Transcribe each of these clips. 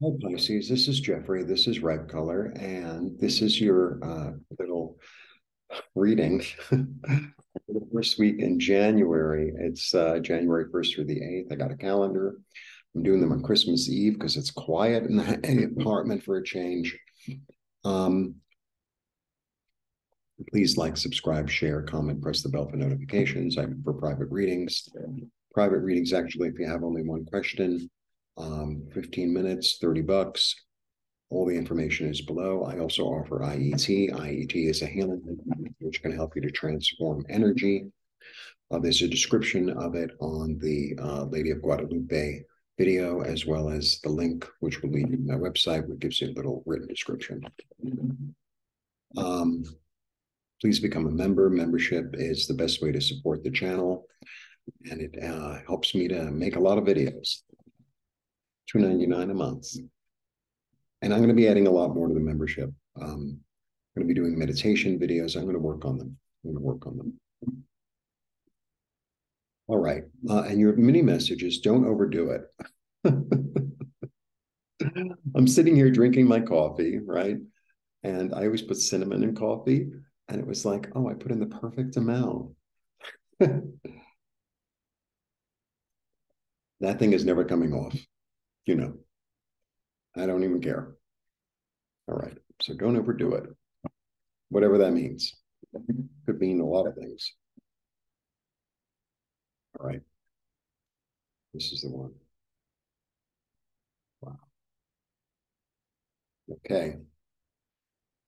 Hi, Pisces. This is Jeffrey. This is Ripecolor, and this is your little reading for the first week in January. It's January 1st through the 8th. I got a calendar. I'm doing them on Christmas Eve because it's quiet in the apartment for a change. Um, Please like, subscribe, share, comment, press the bell for notifications. I'm for private readings. Private readings, actually, if you have only one question, 15 minutes, $30. All the information is below. I also offer IET. IET is a healing which can help you to transform energy. There's a description of it on the Lady of Guadalupe video, as well as the link, which will lead you to my website, which gives you a little written description. Um, Please become a member. Membership is the best way to support the channel, and it helps me to make a lot of videos. $2.99 a month. And I'm going to be adding a lot more to the membership. I'm going to be doing meditation videos. I'm going to work on them. I'm going to work on them. All right. And your mini messages, don't overdo it. I'm sitting here drinking my coffee, right? And I always put cinnamon in coffee. And it was like, oh, I put in the perfect amount. That thing is never coming off. You know, I don't even care. All right. So don't overdo it, whatever that means. Could mean a lot of things. All right. This is the one. Wow. Okay.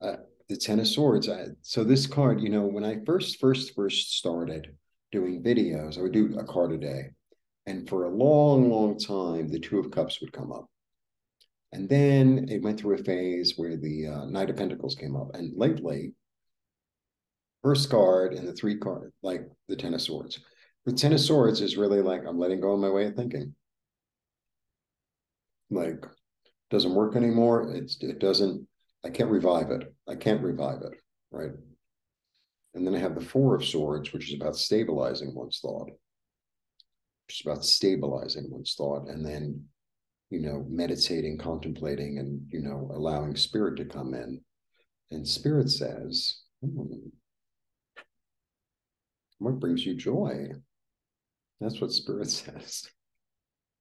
The Ten of Swords. So this card, you know, when I first started doing videos, I would do a card a day. And for a long, long time, the Two of Cups would come up. And then it went through a phase where the Knight of Pentacles came up. And lately, first card and the three card, like the Ten of Swords. The Ten of Swords is really like, I'm letting go of my way of thinking. Like, doesn't work anymore. It doesn't, I can't revive it. I can't revive it, right? And then I have the Four of Swords, which is about stabilizing one's thought. Which is about stabilizing one's thought, and then, you know, meditating, contemplating, and, you know, allowing spirit to come in. And spirit says, what brings you joy? That's what spirit says.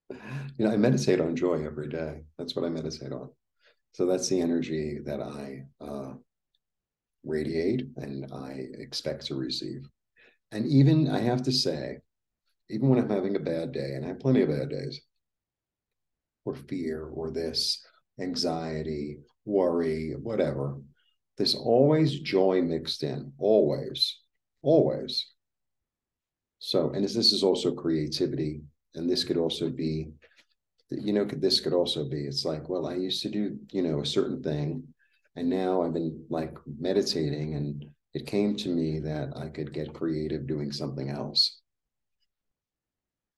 You know, I meditate on joy every day. That's what I meditate on. So that's the energy that I radiate and I expect to receive. And even, I have to say, even when I'm having a bad day, and I have plenty of bad days, or fear, or this, anxiety, worry, whatever, there's always joy mixed in, always, always. So, and this is also creativity, and this could also be, you know, this could also be, it's like, well, I used to do, you know, a certain thing, and now I've been like meditating, and it came to me that I could get creative doing something else.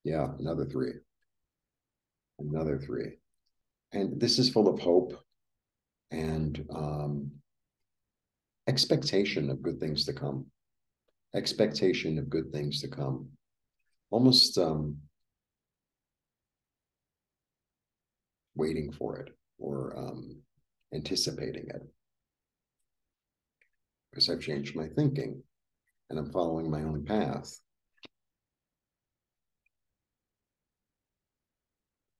Yeah, another three, another three. And this is full of hope and expectation of good things to come. Expectation of good things to come. Almost waiting for it, or anticipating it. Because I've changed my thinking and I'm following my own path.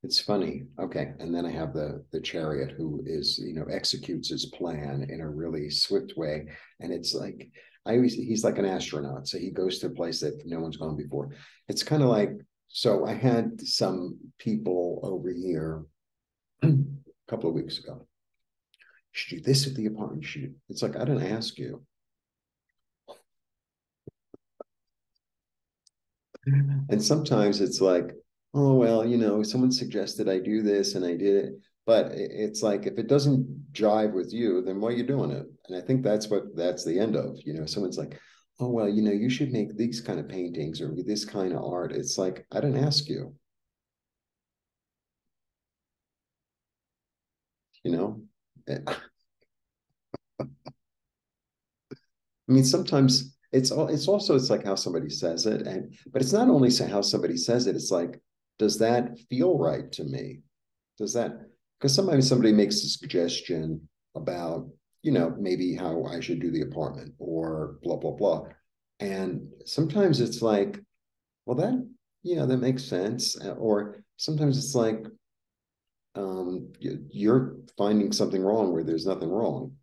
It's funny. Okay. And then I have the chariot, who is, you know, executes his plan in a really swift way. And it's like, he's like an astronaut. So he goes to a place that no one's gone before. It's kind of like, so I had some people over here a couple of weeks ago. You should do this at the apartment. It's like, I didn't ask you. And sometimes it's like, oh, well, you know, someone suggested I do this and I did it. But it's like, if it doesn't jive with you, then why are you doing it? And I think that's the end of, you know, someone's like, oh, well, you know, you should make these kind of paintings or this kind of art. It's like, I didn't ask you, you know? I mean, sometimes it's also, it's like how somebody says it, and but it's not only how somebody says it. It's like, does that feel right to me? Does that Because sometimes somebody makes a suggestion about, you know, maybe how I should do the apartment or blah, blah, blah. And sometimes it's like, well, that, yeah, that makes sense. Or sometimes it's like, you're finding something wrong where there's nothing wrong.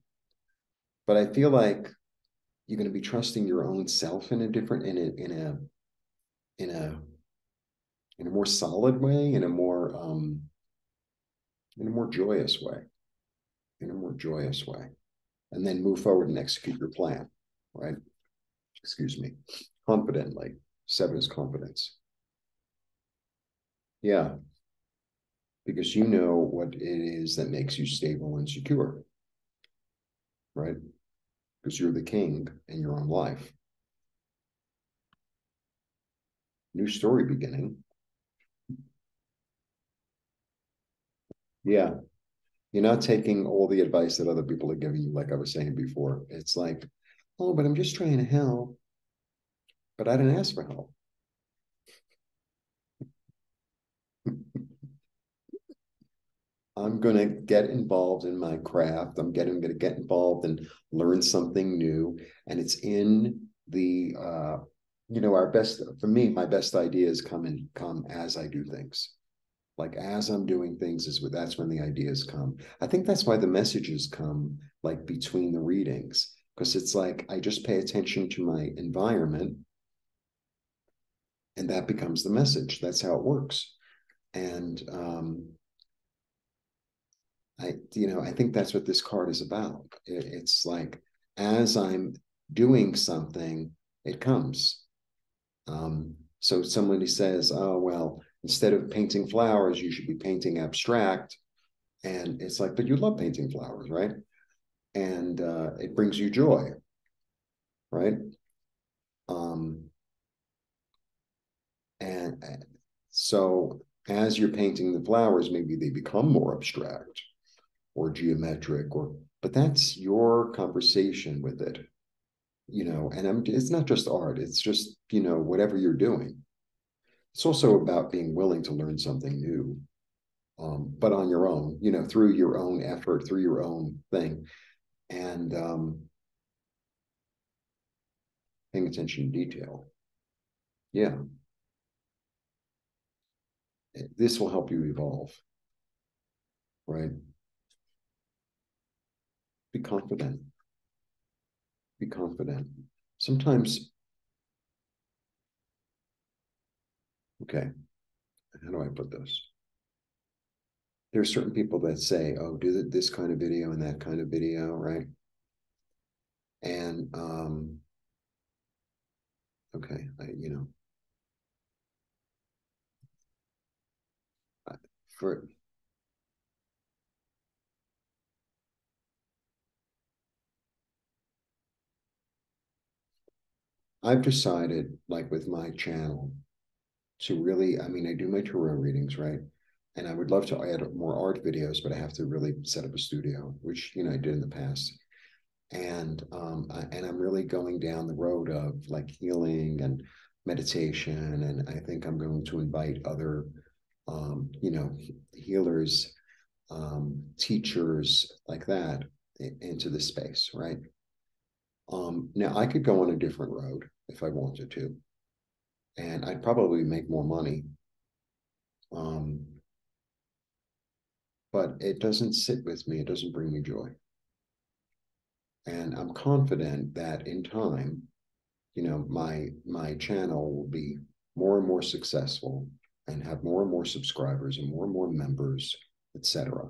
But I feel like you're going to be trusting your own self in a different, in a, in a more solid way, in a more joyous way, in a more joyous way, and then move forward and execute your plan, right? Excuse me, confidently. Seven is confidence. Yeah, because you know what it is that makes you stable and secure, right? Because you're the king in your own life. New story beginning. Yeah, you're not taking all the advice that other people are giving you, like I was saying before. It's like, oh, but I'm just trying to help, but I didn't ask for help. I'm going to get involved in my craft. I'm going to get involved and learn something new. And it's in the, you know, our best, for me, my best ideas come as I do things. Like as I'm doing things that's when the ideas come. I think that's why the messages come like between the readings, because it's like I just pay attention to my environment and that becomes the message. That's how it works. And I think that's what this card is about. It's like as I'm doing something, it comes. So somebody says, "Oh well, instead of painting flowers, you should be painting abstract." And it's like, but you love painting flowers, right? And it brings you joy, right? Um, and so as you're painting the flowers, maybe they become more abstract or geometric, but that's your conversation with it, and it's not just art, it's just, whatever you're doing. It's also about being willing to learn something new, but on your own, through your own effort, through your own thing, and paying attention to detail. Yeah, this will help you evolve, right? Be confident. Be confident. Sometimes, okay, how do I put this? There are certain people that say, oh, do this kind of video and that kind of video, right? And okay, for I've decided, like with my channel, to really, I mean, I do my tarot readings, right? And I would love to add more art videos, but I have to really set up a studio, which I did in the past. And I'm really going down the road of like healing and meditation, and I think I'm going to invite other, healers, teachers like that into the space, right? Now I could go on a different road if I wanted to, and I'd probably make more money. Um, but it doesn't sit with me. It doesn't bring me joy. And I'm confident that in time, my channel will be more and more successful and have more and more subscribers and more members, etc.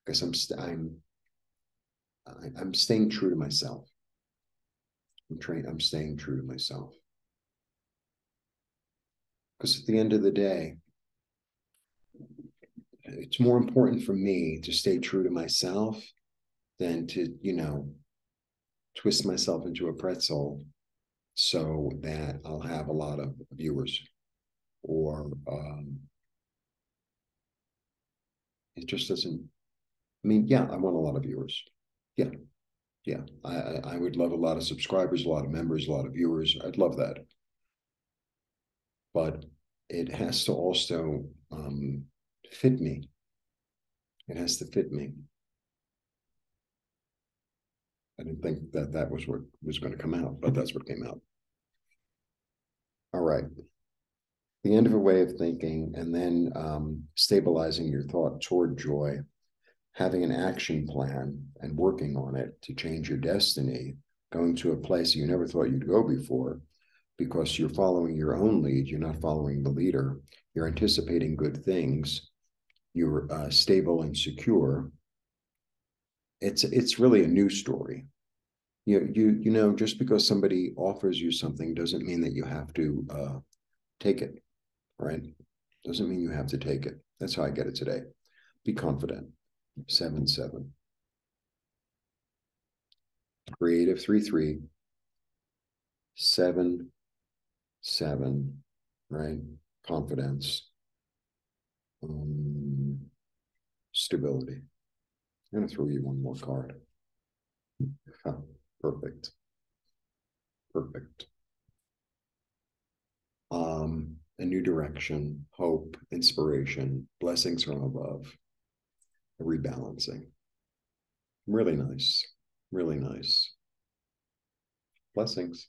Because I'm staying true to myself. I'm staying true to myself. Because at the end of the day, it's more important for me to stay true to myself than to, twist myself into a pretzel so that I'll have a lot of viewers. Or it just doesn't. I mean, yeah, I want a lot of viewers. Yeah, yeah. I would love a lot of subscribers, a lot of members, a lot of viewers. I'd love that. But it has to also fit me. It has to fit me. I didn't think that that was what was going to come out, but that's what came out. All right. The end of a way of thinking, and then stabilizing your thought toward joy, having an action plan and working on it to change your destiny, going to a place you never thought you'd go before because you're following your own lead. You're not following the leader. You're anticipating good things. You're stable and secure. It's really a new story. You know, just because somebody offers you something doesn't mean that you have to take it, right? Doesn't mean you have to take it. That's how I get it today. Be confident. 7-7. Creative 3-3. 7-7. Right? Confidence. Stability. I'm going to throw you one more card. Oh, perfect. Perfect. A new direction, hope, inspiration, blessings from above, a rebalancing. Really nice. Really nice. Blessings.